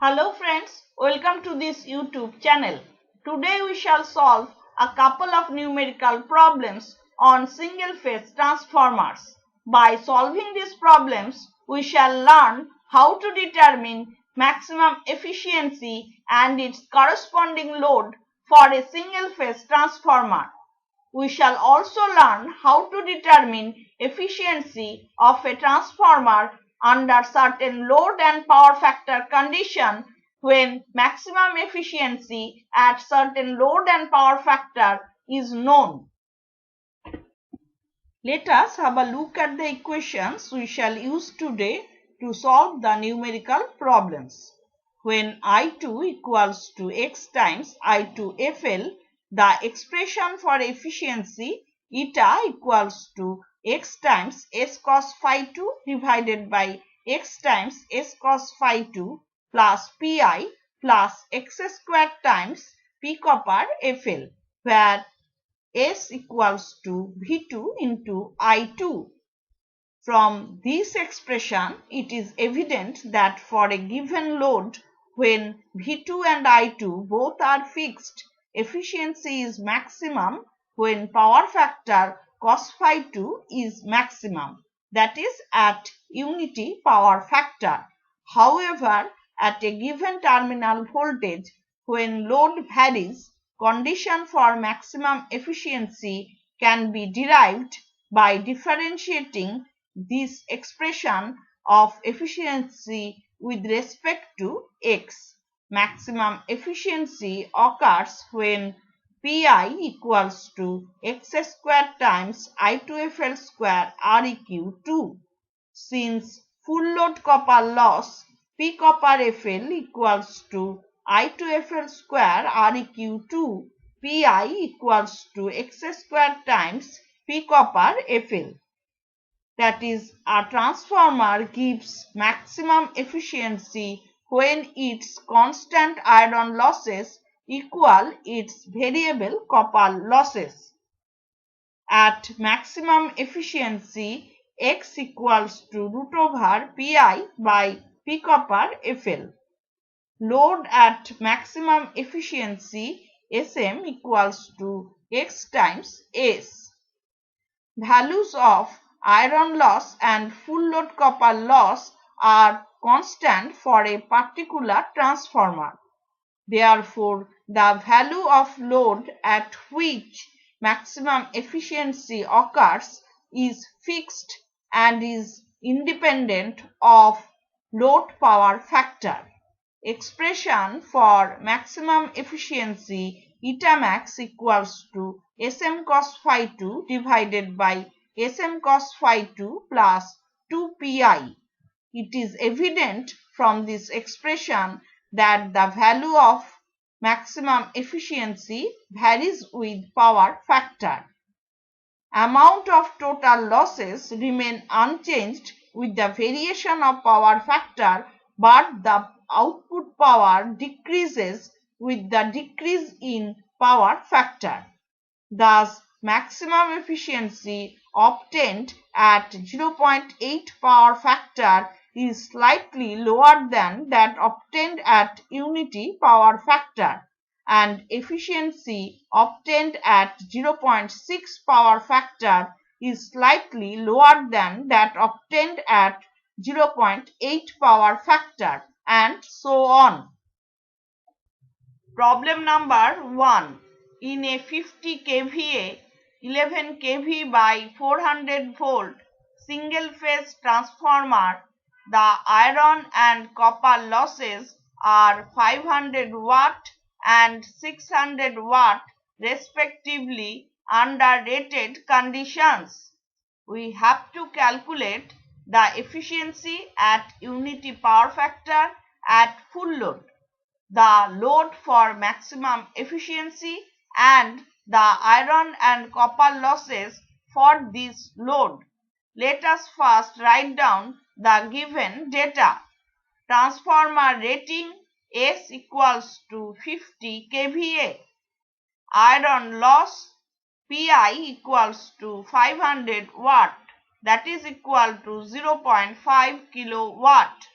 Hello friends, welcome to this YouTube channel. Today we shall solve a couple of numerical problems on single phase transformers. By solving these problems, we shall learn how to determine maximum efficiency and its corresponding load for a single phase transformer. We shall also learn how to determine efficiency of a transformer under certain load and power factor condition when maximum efficiency at certain load and power factor is known. Let us have a look at the equations we shall use today to solve the numerical problems. When I2 equals to x times I2FL, the expression for efficiency eta equals to x times s cos phi 2 divided by x times s cos phi 2 plus pi plus x squared times p copper FL, where S equals to V2 into I2. From this expression, it is evident that for a given load, when V2 and I2 both are fixed, efficiency is maximum when power factor cos phi 2 is maximum, that is at unity power factor. However, at a given terminal voltage, when load varies, condition for maximum efficiency can be derived by differentiating this expression of efficiency with respect to x. Maximum efficiency occurs when Pi equals to x squared times I2FL square Req 2. Since full load copper loss P copper FL equals to I2FL square Req 2, Pi equals to x squared times P copper FL. That is, a transformer gives maximum efficiency when its constant iron losses equal its variable copper losses. At maximum efficiency, x equals to root over pi by p copper FL. Load at maximum efficiency, Sm equals to x times S. Values of iron loss and full load copper loss are constant for a particular transformer. Therefore, the value of load at which maximum efficiency occurs is fixed and is independent of load power factor. Expression for maximum efficiency eta max equals to Sm cos phi 2 divided by Sm cos phi 2 plus 2 pi. It is evident from this expression that the value of maximum efficiency varies with power factor. Amount of total losses remain unchanged with the variation of power factor, but the output power decreases with the decrease in power factor. Thus, maximum efficiency obtained at 0.8 power factor is slightly lower than that obtained at unity power factor, and efficiency obtained at 0.6 power factor is slightly lower than that obtained at 0.8 power factor, and so on. Problem number 1. In a 50 kVA, 11 kV by 400 volt single phase transformer, the iron and copper losses are 500 watt and 600 watt respectively under rated conditions. We have to calculate the efficiency at unity power factor at full load, the load for maximum efficiency, and the iron and copper losses for this load. Let us first write down the given data. Transformer rating S equals to 50 kVA. Iron loss Pi equals to 500 watt, that is equal to 0.5 kilowatt.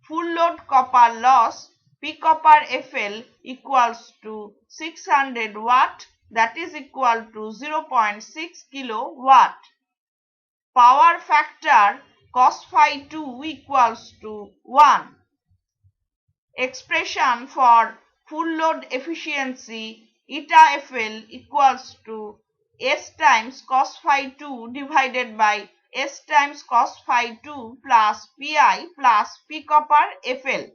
full load copper loss P copper FL equals to 600 watt, that is equal to 0.6 kilowatt. Power factor cos phi 2 equals to 1. Expression for full load efficiency eta FL equals to S times cos phi 2 divided by S times cos phi 2 plus Pi plus P copper FL.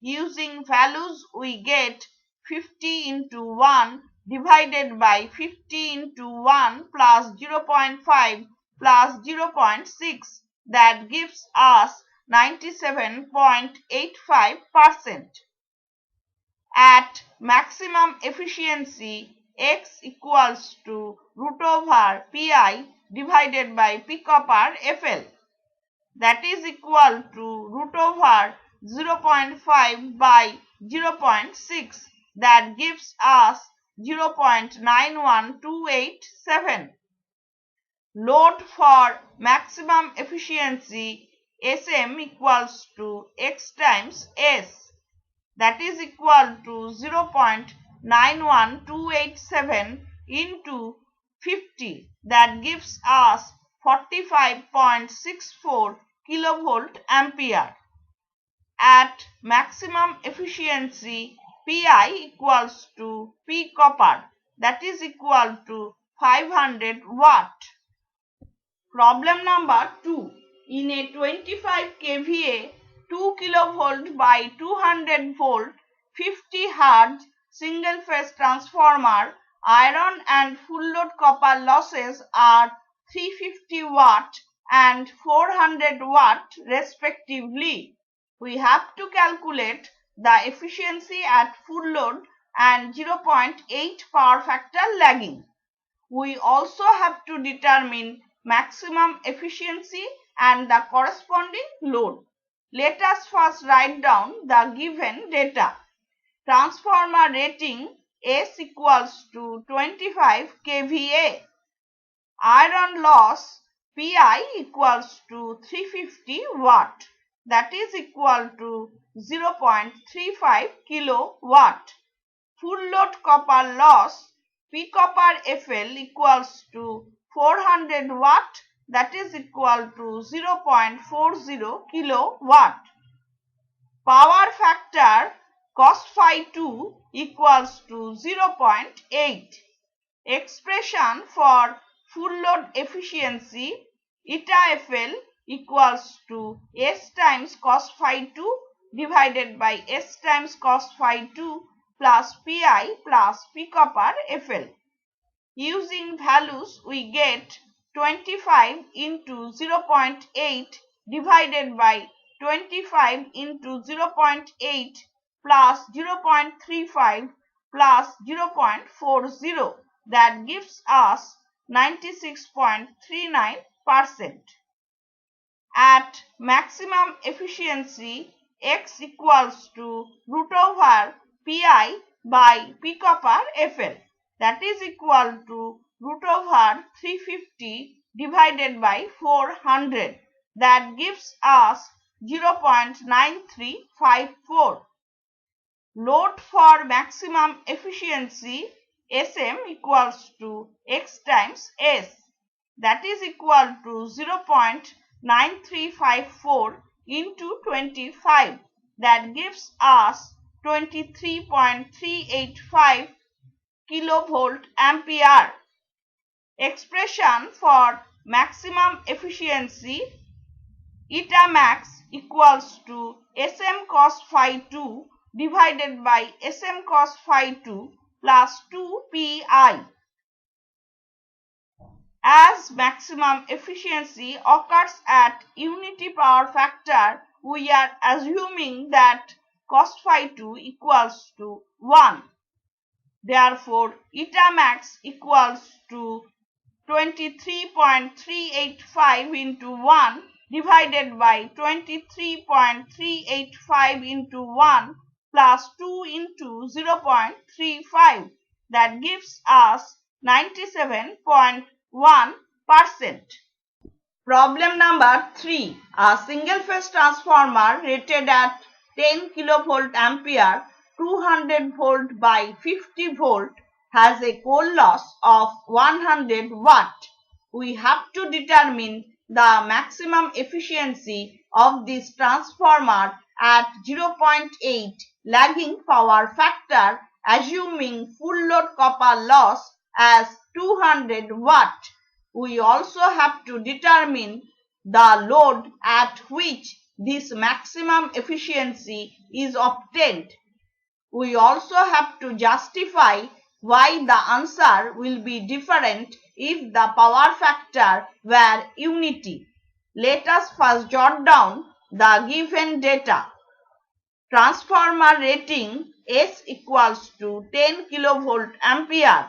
Using values we get 50 into 1 divided by 50 into 1 plus 0.5 plus 0.6, that gives us 97.85%. At maximum efficiency, X equals to root over Pi divided by P copper FL, that is equal to root over 0.5 by 0.6, that gives us 0.91287. Load for maximum efficiency Sm equals to X times S, that is equal to 0.91287 into 50, that gives us 45.64 kilovolt ampere. At maximum efficiency Pi equals to P copper, that is equal to 500 watt. Problem number 2. In a 25 kVA 2 kilovolt by 200 volt 50 Hz single phase transformer, iron and full load copper losses are 350 watt and 400 watt respectively. We have to calculate the efficiency at full load and 0.8 power factor lagging. We also have to determine maximum efficiency and the corresponding load. Let us first write down the given data. Transformer rating S equals to 25 kVA. Iron loss Pi equals to 350 watt, that is equal to 0.35 kilowatt. Full load copper loss P copper FL equals to 400 watt, that is equal to 0.40 kilowatt. Power factor cos phi 2 equals to 0.8. Expression for full load efficiency eta FL equals to S times cos phi 2 divided by S times cos phi 2 plus Pi plus P copper FL. Using values we get 25 into 0.8 divided by 25 into 0.8 plus 0.35 plus 0.40, that gives us 96.39%. At maximum efficiency X equals to root over Pi by P copper FL, that is equal to root over 350 divided by 400, that gives us 0.9354. Load for maximum efficiency Sm equals to X times S, that is equal to 0.9354 into 25, that gives us 23.385 kilovolt ampere. Expression for maximum efficiency eta max equals to Sm cos phi 2 divided by Sm cos phi 2 plus 2 Pi. As maximum efficiency occurs at unity power factor, we are assuming that cos phi 2 equals to 1. Therefore, eta max equals to 23.385 into 1 divided by 23.385 into 1 plus 2 into 0.35, that gives us 97.1%. Problem number 3. A single phase transformer rated at 10 kilovolt ampere 200 volt by 50 volt has a coal loss of 100 watt. We have to determine the maximum efficiency of this transformer at 0.8 lagging power factor, assuming full load copper loss as 200 watt. We also have to determine the load at which this maximum efficiency is obtained. We also have to justify why the answer will be different if the power factor were unity. Let us first jot down the given data. Transformer rating S equals to 10 kilovolt ampere.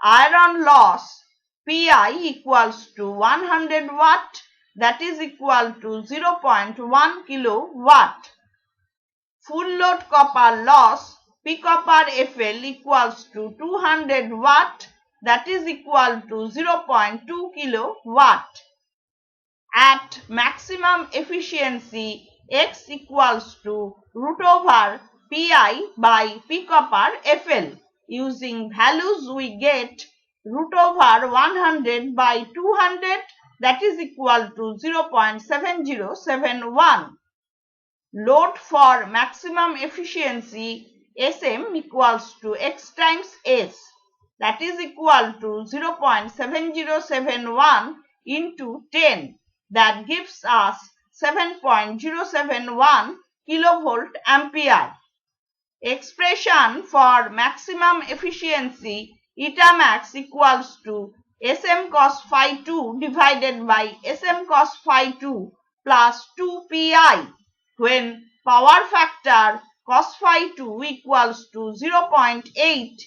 Iron loss Pi equals to 100 watt, that is equal to 0.1 kilowatt. Full load copper loss P copper FL equals to 200 watt, that is equal to 0.2 kilowatt. At maximum efficiency X equals to root over Pi by P copper FL. Using values we get root over 100 by 200, that is equal to 0.7071. Load for maximum efficiency Sm equals to X times S, that is equal to 0.7071 into 10, that gives us 7.071 kilovolt ampere. Expression for maximum efficiency eta max equals to Sm cos phi 2 divided by Sm cos phi 2 plus 2 Pi, when power factor cos phi 2 equals to 0.8,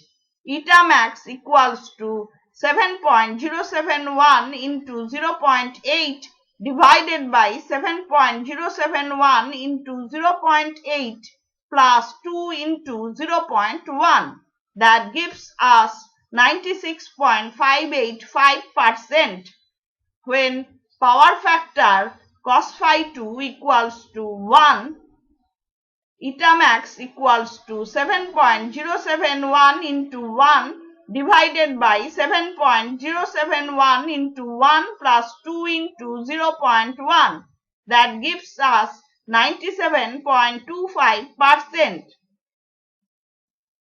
eta max equals to 7.071 into 0.8 divided by 7.071 into 0.8 plus 2 into 0.1, that gives us 96.585%. When power factor cos phi 2 equals to 1, eta max equals to 7.071 into 1 divided by 7.071 into 1 plus 2 into 0.1, that gives us 97.25%.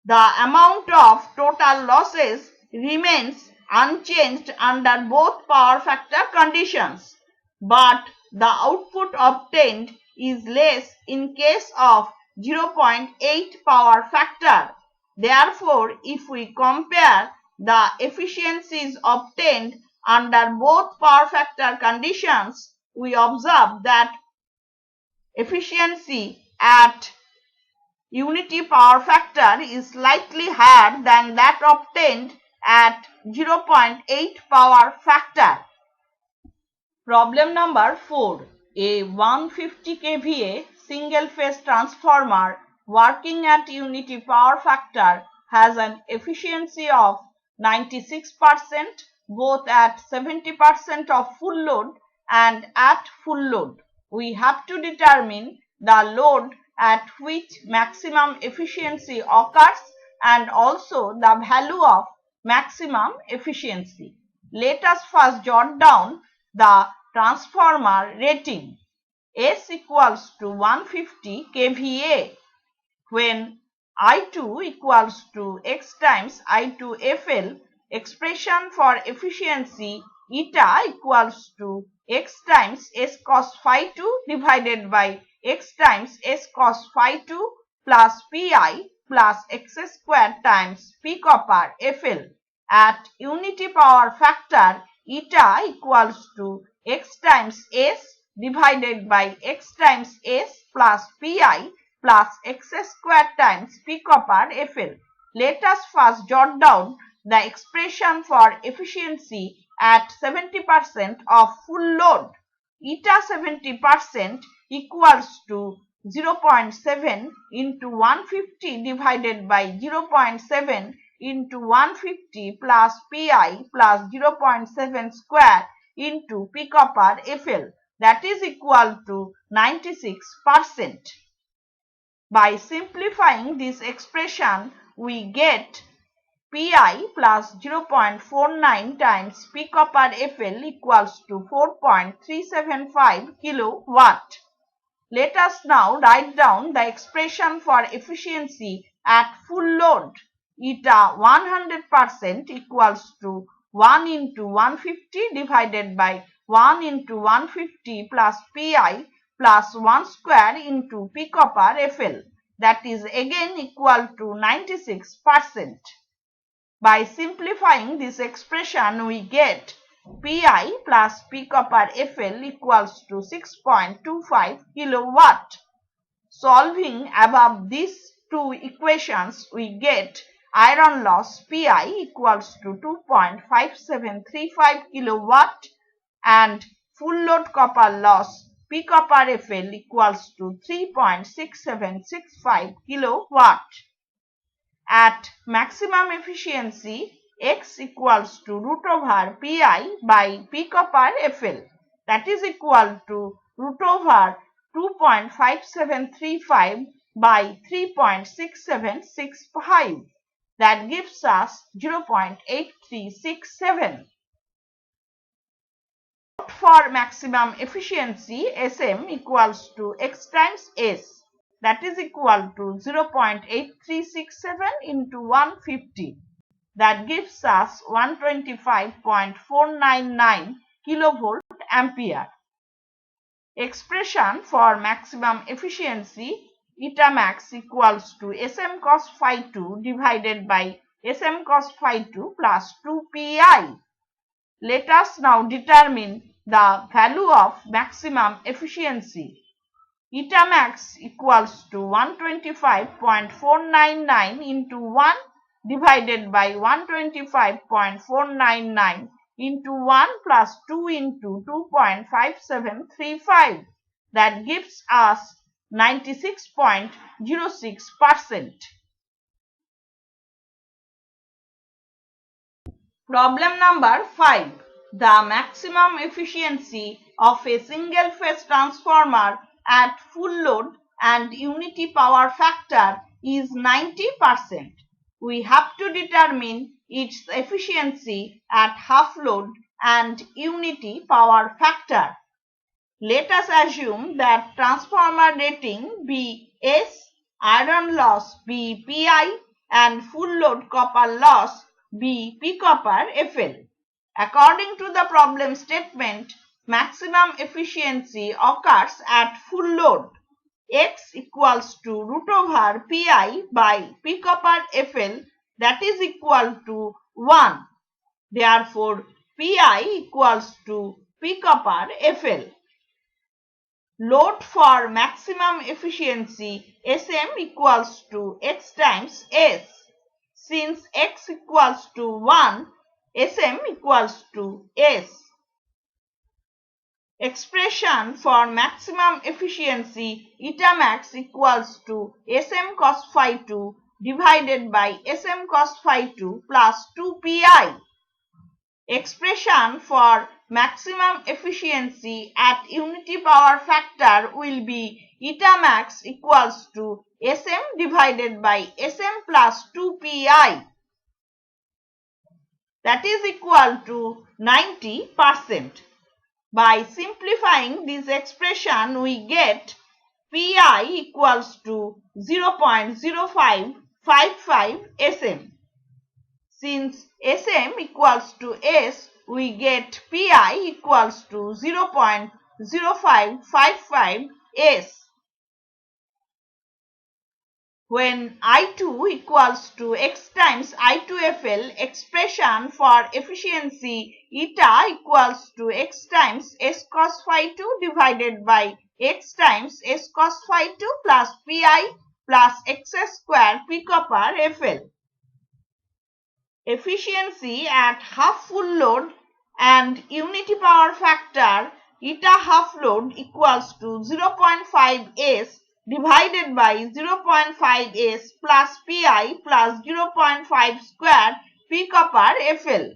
The amount of total losses remains unchanged under both power factor conditions, but the output obtained is less in case of 0.8 power factor. Therefore, if we compare the efficiencies obtained under both power factor conditions, we observe that efficiency at unity power factor is slightly higher than that obtained at 0.8 power factor. Problem number 4. A 150 kVA single phase transformer working at unity power factor has an efficiency of 96% both at 70% of full load and at full load. We have to determine the load at which maximum efficiency occurs and also the value of maximum efficiency. Let us first jot down the transformer rating. S equals to 150 kVA. When I2 equals to X times I2FL, expression for efficiency eta equals to X times S cos phi 2 divided by X times S cos phi 2 plus Pi plus X squared times P copper FL. At unity power factor, eta equals to X times S divided by X times S plus Pi plus X squared times P copper FL. Let us first jot down the expression for efficiency at 70% of full load. Eta 70% equals to 0.7 into 150 divided by 0.7 into 150 plus Pi plus 0.7 square into P copper FL, that is equal to 96%. By simplifying this expression, we get Pi plus 0.49 times P copper FL equals to 4.375 kilowatt. Let us now write down the expression for efficiency at full load. Eta 100% equals to 1 into 150 divided by 1 into 150 plus Pi plus 1 square into P copper FL, that is again equal to 96%. By simplifying this expression, we get Pi plus P copper FL equals to 6.25 kilowatt. Solving above these two equations, we get iron loss Pi equals to 2.5735 kilowatt and full load copper loss P copper FL equals to 3.6765 kilowatt. At maximum efficiency, X equals to root over Pi by P copper FL, that is equal to root over 2.5735 by 3.6765, that gives us 0.8367. For maximum efficiency, Sm equals to X times S, that is equal to 0.8367 into 150, that gives us 125.499 kilovolt ampere. Expression for maximum efficiency, eta max equals to Sm cos phi 2 divided by Sm cos phi 2 plus 2 Pi. Let us now determine the value of maximum efficiency. Eta max equals to 125.499 into 1 divided by 125.499 into 1 plus 2 into 2.5735, that gives us 96.06%. Problem number 5. The maximum efficiency of a single phase transformer at full load and unity power factor is 90%. We have to determine its efficiency at half load and unity power factor. Let us assume that transformer rating be S, iron loss be Pi, and full load copper loss be P copper FL. According to the problem statement, maximum efficiency occurs at full load. X equals to root over Pi by P copper FL, that is equal to 1. Therefore, Pi equals to P copper FL. Load for maximum efficiency, Sm equals to X times S. Since X equals to 1, Sm equals to S. Expression for maximum efficiency, eta max equals to Sm cos phi 2 divided by Sm cos phi 2 plus 2 Pi. Expression for maximum efficiency at unity power factor will be eta max equals to Sm divided by Sm plus 2 Pi, that is equal to 90%. By simplifying this expression, we get Pi equals to 0.0555 Sm. Since Sm equals to S, we get Pi equals to 0.0555 S. When I2 equals to X times I2FL, expression for efficiency eta equals to X times S cos phi 2 divided by X times S cos phi 2 plus Pi plus X square P copper FL. Efficiency at half full load and unity power factor eta half load equals to 0.5 S divided by 0.5 S plus Pi plus 0.5 square P copper FL.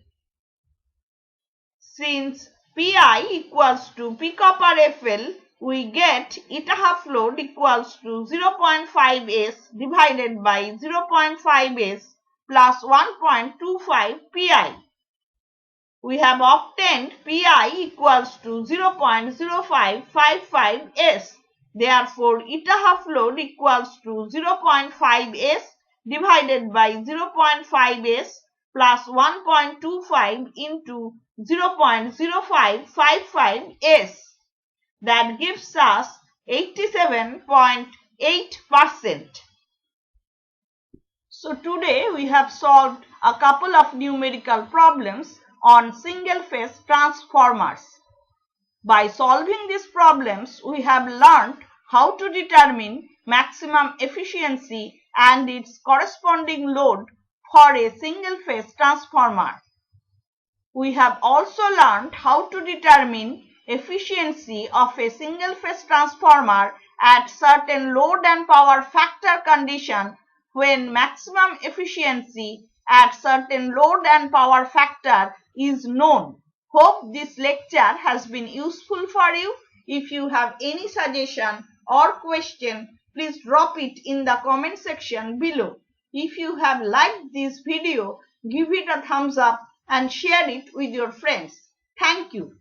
Since Pi equals to P copper FL, we get eta half load equals to 0.5 s divided by 0.5 s plus 1.25 pi. We have obtained pi equals to 0.0555 s. Therefore, eta half load equals to 0.5 s divided by 0.5 s plus 1.25 into 0.0555 s. That gives us 87.8%. So today we have solved a couple of numerical problems on single phase transformers. By solving these problems, we have learned how to determine maximum efficiency and its corresponding load for a single phase transformer. We have also learned how to determine efficiency of a single phase transformer at certain load and power factor condition when maximum efficiency at certain load and power factor is known. Hope this lecture has been useful for you. If you have any suggestion or question, please drop it in the comment section below. If you have liked this video, give it a thumbs up and share it with your friends. Thank you.